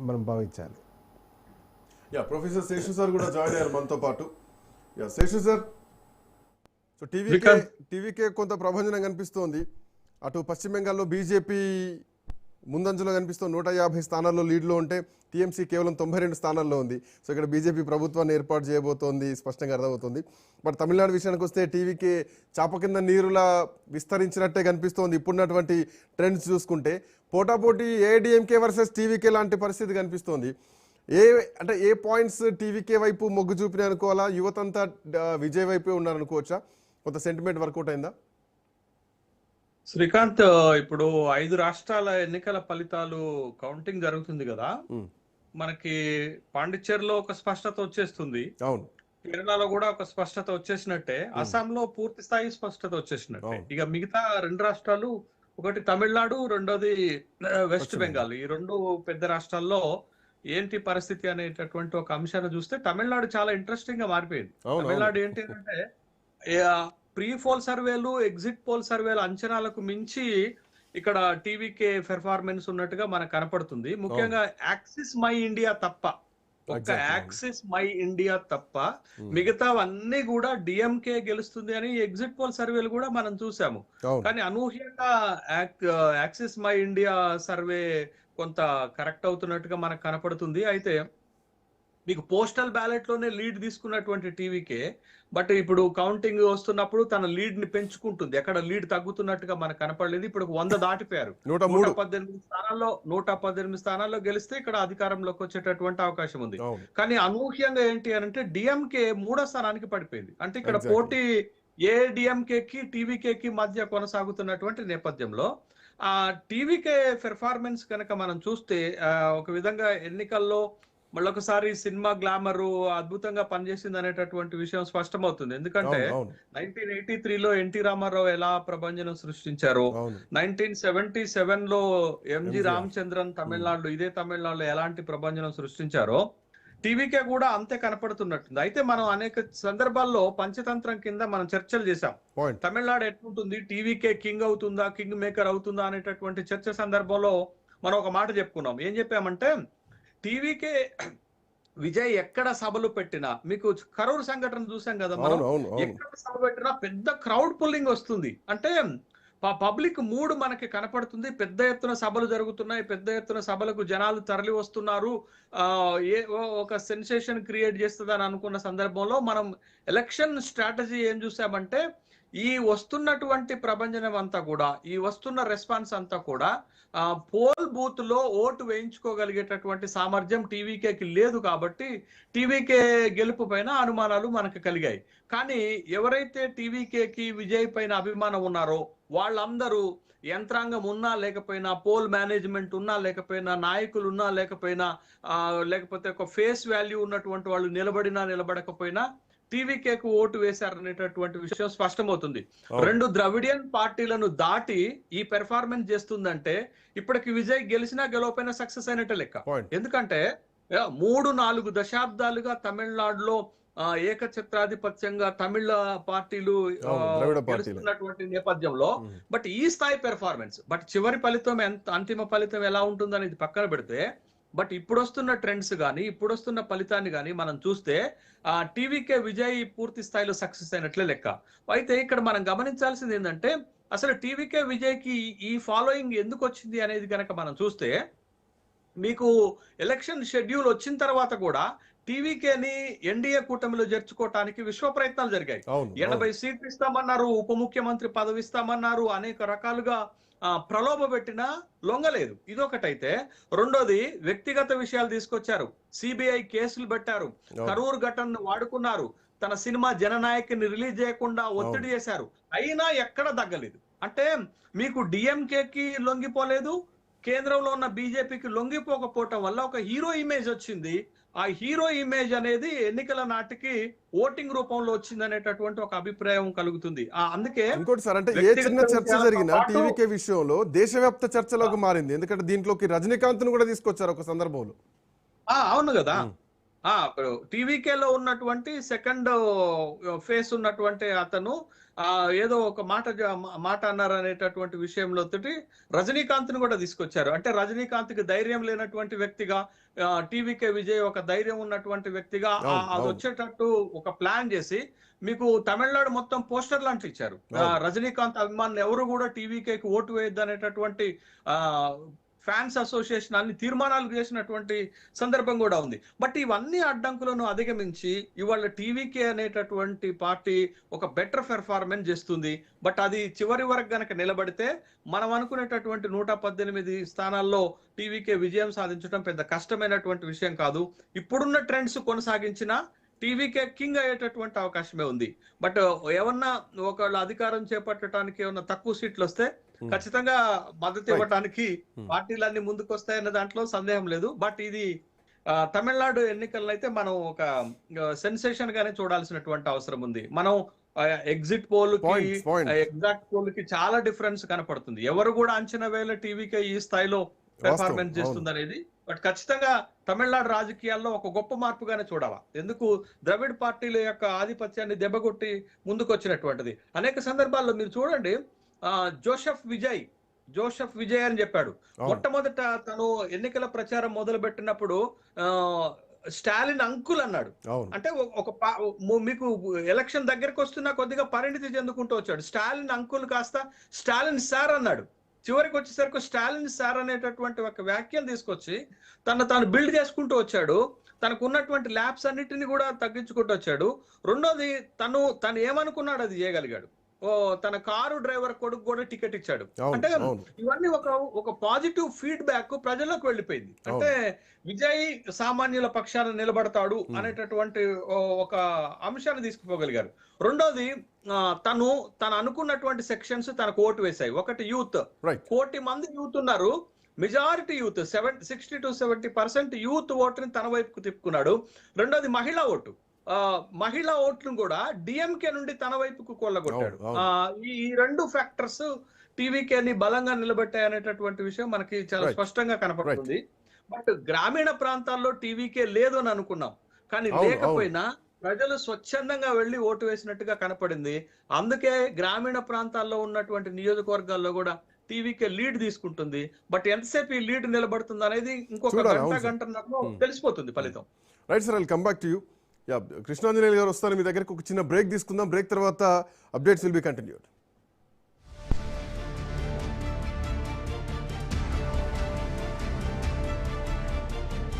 మనం భావించాలి. Professor Seshu sir కూడా జాయిన్ అయ్యారు మనతో పాటు. శేషు సార్, సో టీవీకే కొంత ప్రభంజనం కనిపిస్తోంది. అటు పశ్చిమ బెంగాల్లో బీజేపీ ముందంజలో కనిపిస్తుంది, 150 స్థానాల్లో లీడ్లో ఉంటే టీఎంసీ కేవలం 92 స్థానాల్లో ఉంది. సో ఇక్కడ బీజేపీ ప్రభుత్వాన్ని ఏర్పాటు చేయబోతోంది స్పష్టంగా అర్థమవుతుంది. బట్ తమిళనాడు విషయానికి వస్తే టీవీకే చాప కింద నీరులా విస్తరించినట్టే కనిపిస్తోంది. ఇప్పుడున్నటువంటి ట్రెండ్స్ చూసుకుంటే పోటాపోటీ ఏఐడిఎంకే వర్సెస్ టీవీకే లాంటి పరిస్థితి కనిపిస్తోంది. ఏ పాయింట్స్ టీవీకే వైపు మొగ్గు చూపినాయి అనుకోవాలా? యువతంతా విజయ్ వైపే ఉన్నారనుకోవచ్చా? కొంత సెంటిమెంట్ వర్కౌట్ అయిందా? శ్రీకాంత్, ఇప్పుడు 5 రాష్ట్రాల ఎన్నికల ఫలితాలు కౌంటింగ్ జరుగుతుంది కదా. మనకి పాండిచ్చేరిలో ఒక స్పష్టత వచ్చేస్తుంది, అవును, కేరళలో కూడా ఒక స్పష్టత వచ్చేసినట్టే, అస్సాంలో పూర్తి స్థాయి స్పష్టత వచ్చేసినట్టే. ఇక మిగతా 2 రాష్ట్రాలు, ఒకటి తమిళనాడు, రెండోది వెస్ట్ బెంగాల్, ఈ 2 పెద్ద రాష్ట్రాల్లో ఏంటి పరిస్థితి అనేటటువంటి ఒక అంశాన్ని చూస్తే తమిళనాడు చాలా ఇంట్రెస్టింగ్ గా మారిపోయింది. తమిళనాడు ఏంటి అంటే ప్రీ పోల్ సర్వేలు, ఎగ్జిట్ పోల్ సర్వేలు అంచనాలకు మించి ఇక్కడ టీవీకే పెర్ఫార్మెన్స్ ఉన్నట్టుగా మనకు కనపడుతుంది. ముఖ్యంగా యాక్సిస్ మై ఇండియా తప్ప, ఒక్క యాక్సిస్ మై ఇండియా తప్ప మిగతావన్నీ కూడా డిఎంకే గెలుస్తుంది అని ఎగ్జిట్ పోల్ సర్వేలు కూడా మనం చూసాము. కానీ అనూహ్యంగా యాక్సిస్ మై ఇండియా సర్వే కొంత కరెక్ట్ అవుతున్నట్టుగా మనకు కనపడుతుంది. అయితే మీకు పోస్టల్ బ్యాలెట్ లోనే లీడ్ తీసుకున్నటువంటి టీవీకే, బట్ ఇప్పుడు కౌంటింగ్ వస్తున్నప్పుడు తన లీడ్ ని పెంచుకుంటుంది, ఎక్కడ లీడ్ తగ్గుతున్నట్టుగా మనకు కనపడలేదు. ఇప్పుడు 100 దాటిపోయారు. 118 స్థానాల్లో గెలిస్తే ఇక్కడ అధికారంలోకి వచ్చేటటువంటి అవకాశం ఉంది. కానీ అనూహ్యంగా ఏంటి అంటే డిఎంకే 3వ స్థానానికి పడిపోయింది. అంటే ఇక్కడ పోటీ ఏడిఎంకేకి టీవీకేకి మధ్య కొనసాగుతున్నటువంటి నేపథ్యంలో ఆ టీవీకే పెర్ఫార్మెన్స్ కనుక మనం చూస్తే ఒక విధంగా ఎన్నికల్లో మళ్ళొకసారి సినిమా గ్లామర్ అద్భుతంగా పనిచేసింది అనేటటువంటి విషయం స్పష్టమవుతుంది. ఎందుకంటే 1983లో ఎన్టీ రామారావు ఎలా ప్రభంజనం సృష్టించారో, 1977లో ఎంజి రామచంద్రన్ ఇదే తమిళనాడులో ఎలాంటి ప్రభంజనం సృష్టించారో టీవీకే కూడా అంతే కనపడుతున్నట్టుంది. అయితే మనం అనేక సందర్భాల్లో పంచతంత్రం కింద మనం చర్చలు చేశాం. తమిళనాడు ఎట్లుంటుంది, టీవీకే కింగ్ అవుతుందా, కింగ్ మేకర్ అవుతుందా అనేటటువంటి చర్చ సందర్భంలో మనం ఒక మాట చెప్పుకున్నాం. ఏం చెప్పామంటే టీవీకే విజయ్ ఎక్కడ సభలు పెట్టినా, మీకు కరూరు సంఘటన చూసాం కదా మనం, ఎక్కడ సభ పెట్టినా పెద్ద క్రౌడ్ పుల్లింగ్ వస్తుంది. అంటే పబ్లిక్ మూడ్ మనకి కనపడుతుంది. పెద్ద ఎత్తున సభలు జరుగుతున్నాయి, పెద్ద ఎత్తున సభలకు జనాలు తరలి వస్తున్నారు, ఒక సెన్సేషన్ క్రియేట్ చేస్తుందని అనుకున్న సందర్భంలో మనం ఎలక్షన్ స్ట్రాటజీ ఏం చూసామంటే, ఈ వస్తున్నటువంటి ప్రభంజనం అంతా కూడా, ఈ వస్తున్న రెస్పాన్స్ అంతా కూడా పోల్ బూత్ లో ఓటు వేయించుకోగలిగేటటువంటి సామర్థ్యం టీవీకేకి లేదు. కాబట్టి టీవీకే గెలుపు పైన అనుమానాలు మనకు కలిగాయి. కానీ ఎవరైతే టీవీకేకి విజయ్ పైన అభిమానం ఉన్నారో వాళ్ళందరూ యంత్రాంగం ఉన్నా లేకపోయినా, పోల్ మేనేజ్మెంట్ ఉన్నా లేకపోయినా, నాయకులు ఉన్నా లేకపోయినా, లేకపోతే ఒక ఫేస్ వాల్యూ ఉన్నటువంటి వాళ్ళు నిలబడినా నిలబడకపోయినా టీవీకేకు ఓటు వేశారనేటటువంటి విషయం స్పష్టమవుతుంది. 2 ద్రవిడియన్ పార్టీలను దాటి ఈ పెర్ఫార్మెన్స్ చేస్తుందంటే ఇప్పటికి విజయ్ గెలిచినా గెలవపోయినా సక్సెస్ అయినట్టే లెక్క. ఎందుకంటే 3-4 దశాబ్దాలుగా తమిళనాడులో ఏకఛత్రాధిపత్యంగా తమిళ పార్టీలు గెలుస్తున్నటువంటి నేపథ్యంలో బట్ ఈ స్థాయి పెర్ఫార్మెన్స్, బట్ చివరి ఫలితం అంతిమ ఫలితం ఎలా ఉంటుందనేది పక్కన పెడితే, బట్ ఇప్పుడు వస్తున్న ట్రెండ్స్ కానీ ఇప్పుడు వస్తున్న ఫలితాన్ని కానీ మనం చూస్తే టీవీకే విజయ్ పూర్తి స్థాయిలో సక్సెస్ అయినట్లే లెక్క. అయితే ఇక్కడ మనం గమనించాల్సింది ఏంటంటే, అసలు టీవీకే విజయ్కి ఈ ఫాలోయింగ్ ఎందుకు వచ్చింది అనేది కనుక మనం చూస్తే, మీకు ఎలక్షన్ షెడ్యూల్ వచ్చిన తర్వాత కూడా టీవీకేని ఎన్డీఏ కూటమిలో చేర్చుకోవటానికి విశ్వ ప్రయత్నాలు జరిగాయి. 80 సీట్లు ఇస్తామన్నారు, ఉప ముఖ్యమంత్రి పదవి ఇస్తామన్నారు, అనేక రకాలుగా ప్రలోభ పెట్టినా లొంగలేదు. ఇదొకటైతే, రెండోది వ్యక్తిగత విషయాలు తీసుకొచ్చారు, సిబిఐ కేసులు పెట్టారు, కరూర్ ఘటనను వాడుకున్నారు, తన సినిమా జననాయకుని రిలీజ్ చేయకుండా ఒత్తిడి చేశారు, అయినా ఎక్కడ తగ్గలేదు. అంటే మీకు డిఎంకేకి లొంగిపోలేదు, కేంద్రంలో ఉన్న బీజేపీకి లొంగిపోకపోవటం వల్ల ఒక హీరో ఇమేజ్ వచ్చింది. ఆ హీరో ఇమేజ్ అనేది ఎన్నికల నాటికి ఓటింగ్ రూపంలో వచ్చింది అనేటటువంటి ఒక అభిప్రాయం కలుగుతుంది. అందుకే ఇంకోటి సార్, అంటే ఏ చిన్న చర్చ జరిగినా టీవీకే విషయంలో దేశవ్యాప్త చర్చలోకి మారింది. ఎందుకంటే దీంట్లోకి రజనీకాంత్ ను కూడా తీసుకొచ్చారు ఒక సందర్భంలో. అవును కదా, టీవీకేలో ఉన్నటువంటి సెకండ్ ఫేస్ ఉన్నటువంటి అతను ఏదో ఒక మాట అన్నారు అనేటటువంటి విషయంలో తోటి రజనీకాంత్ ను కూడా తీసుకొచ్చారు. అంటే రజనీకాంత్ కి ధైర్యం లేనటువంటి వ్యక్తిగా, టీవీకే విజయ్ ఒక ధైర్యం ఉన్నటువంటి వ్యక్తిగా అది వచ్చేటట్టు ఒక ప్లాన్ చేసి మీకు తమిళనాడు మొత్తం పోస్టర్ లాంటి ఇచ్చారు. రజనీకాంత్ అభిమానులు ఎవరు కూడా టీవీకేకి ఓటు వేయద్దు అనేటటువంటి ఫ్యాన్స్ అసోసియేషన్ అన్ని తీర్మానాలు చేసినటువంటి సందర్భం కూడా ఉంది. బట్ ఇవన్నీ అడ్డంకులను అధిగమించి ఇవాళ టీవీకే అనేటటువంటి పార్టీ ఒక బెటర్ పెర్ఫార్మెన్స్ చేస్తుంది. బట్ అది చివరి వరకు గనక నిలబడితే మనం అనుకునేటటువంటి 118 స్థానాల్లో టీవీకే విజయం సాధించడం పెద్ద కష్టమైనటువంటి విషయం కాదు. ఇప్పుడున్న ట్రెండ్స్ కొనసాగించిన టీవీకే కింగ్ అయ్యేటటువంటి అవకాశమే ఉంది. బట్ ఏమన్నా ఒకళ్ళు అధికారం చేపట్టడానికి ఏమన్నా తక్కువ సీట్లు వస్తే ఖచ్చితంగా మద్దతు ఇవ్వడానికి పార్టీలన్నీ ముందుకు వస్తాయన్న దాంట్లో సందేహం లేదు. బట్ ఇది తమిళనాడు ఎన్నికలను అయితే మనం ఒక సెన్సేషన్ గానే చూడాల్సినటువంటి అవసరం ఉంది. మనం ఎగ్జిట్ పోల్ కి ఎగ్జాక్ట్ పోల్ కి చాలా డిఫరెన్స్ కనపడుతుంది. ఎవరు కూడా అంచనా వేల టీవీకే ఈ స్థాయిలో పెర్ఫార్మెన్స్ చేస్తుంది అనేది. బట్ ఖచ్చితంగా తమిళనాడు రాజకీయాల్లో ఒక గొప్ప మార్పుగానే చూడాలా. ఎందుకు ద్రవిడ్ పార్టీల యొక్క ఆధిపత్యాన్ని దెబ్బకొట్టి ముందుకు వచ్చినటువంటిది. అనేక సందర్భాల్లో మీరు చూడండి, జోసెఫ్ విజయ్ అని చెప్పాడు. మొట్టమొదట తను ఎన్నికల ప్రచారం మొదలు పెట్టినప్పుడు స్టాలిన్ అంకుల్ అన్నాడు. అంటే మీకు ఎలక్షన్ దగ్గరకు వస్తున్నా కొద్దిగా పరిణితి చెందుకుంటూ వచ్చాడు. స్టాలిన్ అంకుల్ కాస్త స్టాలిన్ సార్ అన్నాడు. చివరికి వచ్చేసరికి స్టాలిన్ సార్ అనేటటువంటి ఒక వ్యాఖ్యను తీసుకొచ్చి తాను బిల్డ్ చేసుకుంటూ వచ్చాడు. తనకు ఉన్నటువంటి ల్యాబ్స్ అన్నిటిని కూడా తగ్గించుకుంటూ వచ్చాడు. రెండోది తను ఏమనుకున్నాడు అది చేయగలిగాడు. తన కారు డ్రైవర్ కొడుకు కూడా టికెట్ ఇచ్చాడు. అంటే ఇవన్నీ ఒక పాజిటివ్ ఫీడ్బ్యాక్ ప్రజల్లోకి వెళ్ళిపోయింది. అంటే విజయ్ సామాన్యుల పక్షాన నిలబడతాడు అనేటటువంటి ఒక అంశాన్ని తీసుకుపోగలిగారు. రెండోది తను అనుకున్నటువంటి సెక్షన్స్ తనకు ఓటు వేశాయి. ఒకటి యూత్, 1 కోటి మంది యూత్ ఉన్నారు. మెజారిటీ యూత్ 60 to 70% యూత్ ఓటుని తన వైపుకు తిప్పుకున్నాడు. రెండోది మహిళా ఓట్లను కూడా డిఎంకే నుండి తన వైపుకు కొల్లగొట్టాడు. ఈ 2 ఫ్యాక్టర్స్ టీవీకేని బలంగా నిలబెట్టాయి అనేటటువంటి విషయం మనకి చాలా స్పష్టంగా కనపడుతుంది. బట్ గ్రామీణ ప్రాంతాల్లో టీవీకే లేదు అని అనుకున్నాం, కానీ లేకపోయినా ప్రజలు స్వచ్ఛందంగా వెళ్లి ఓటు వేసినట్టుగా కనపడింది. అందుకే గ్రామీణ ప్రాంతాల్లో ఉన్నటువంటి నియోజకవర్గాల్లో కూడా టీవీకే లీడ్ తీసుకుంటుంది. బట్ ఎంతసేపు ఈ లీడ్ నిలబడుతుంది అనేది ఇంకొక గంటన్నరలో తెలిసిపోతుంది ఫలితం. Right sir, I will come back to you. Krishnanjaneyulu గారు వస్తారు మీ దగ్గరకు. ఒక చిన్న బ్రేక్ తీసుకుందాం. బ్రేక్ తర్వాత అప్డేట్స్ విల్ బి కంటిన్యూడ్.